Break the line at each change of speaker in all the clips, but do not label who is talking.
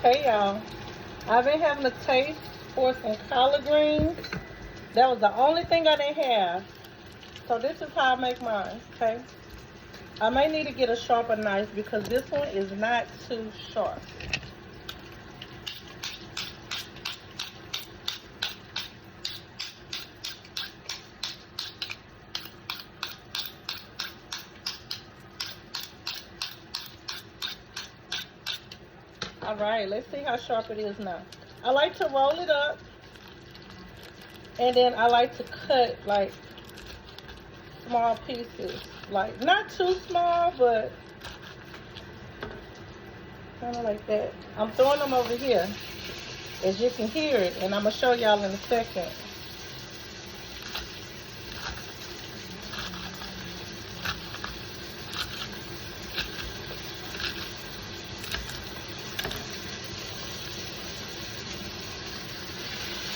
Hey y'all, I've been having a taste for some collard greens. That was the only thing I didn't have. So this is how I make mine, okay? I may need to get a sharper knife because this one is not too sharp. All right, let's see how sharp it is now. I like to roll it up, and then I like to cut like small pieces, like not too small, but kind of like that. I'm throwing them over here, as you can hear it, and I'm gonna show y'all in a second.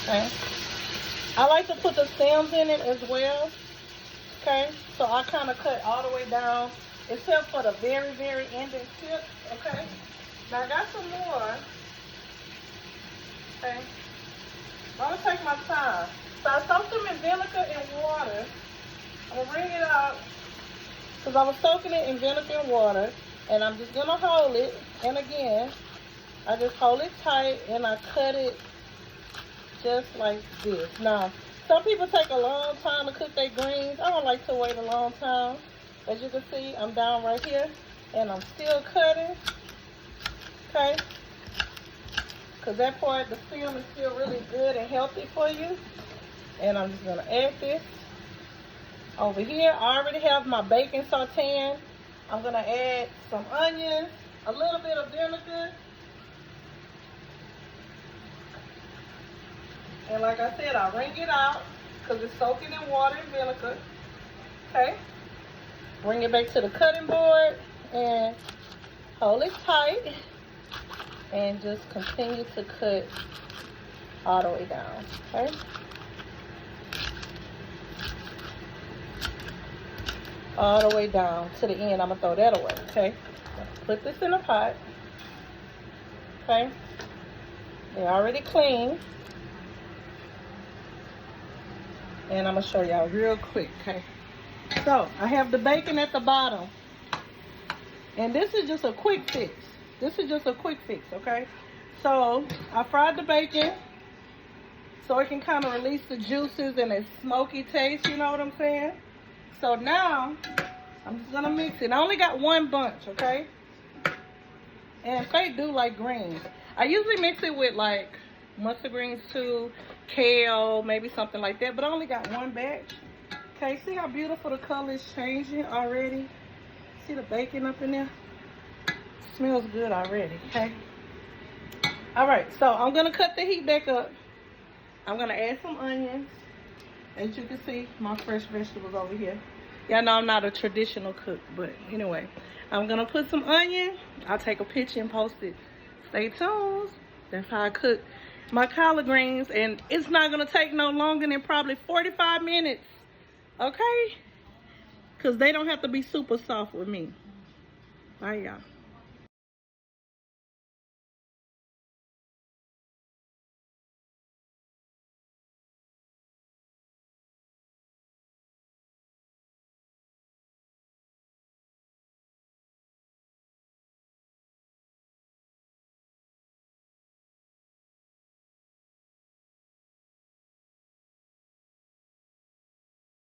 Okay. I like to put the stems in it as well. Okay, so I kind of cut all the way down, except for the very, very ending tip. Okay, now I got some more. Okay, I'm gonna take my time. So I soaked them in vinegar and water. I'm gonna bring it out because I was soaking it in vinegar and water, and I'm just gonna hold it. And again, I just hold it tight and I cut it just like this. Now, some people take a long time to cook their greens. I don't like to wait a long time. As you can see, I'm down right here and I'm still cutting. Okay? Because that part, the film is still really good and healthy for you. And I'm just going to add this over here. I already have my bacon sauteing. I'm going to add some onions, a little bit of vinegar. And like I said, I wring it out because it's soaking in water and vinegar. Okay? Bring it back to the cutting board and hold it tight. And just continue to cut all the way down. Okay? All the way down to the end. I'm going to throw that away. Okay? Put this in a pot. Okay? They're already clean. And I'm going to show y'all real quick, okay? So, I have the bacon at the bottom. And this is just a quick fix. This is just a quick fix, okay? So, I fried the bacon so it can kind of release the juices and its smoky taste, you know what I'm saying? So now, I'm just going to mix it. I only got one bunch, okay? And Faith do like greens. I usually mix it with like mustard greens too, kale, maybe something like that, but I only got one batch. Okay, see how beautiful the color is changing already? See the bacon up in there? Smells good already, okay? All right, so I'm gonna cut the heat back up. I'm gonna add some onions. As you can see, my fresh vegetables over here. Y'all know I'm not a traditional cook, but anyway, I'm gonna put some onion. I'll take a picture and post it. Stay tuned. That's how I cook my collard greens, and it's not gonna take no longer than probably 45 minutes, okay? Because they don't have to be super soft with me. All right, y'all.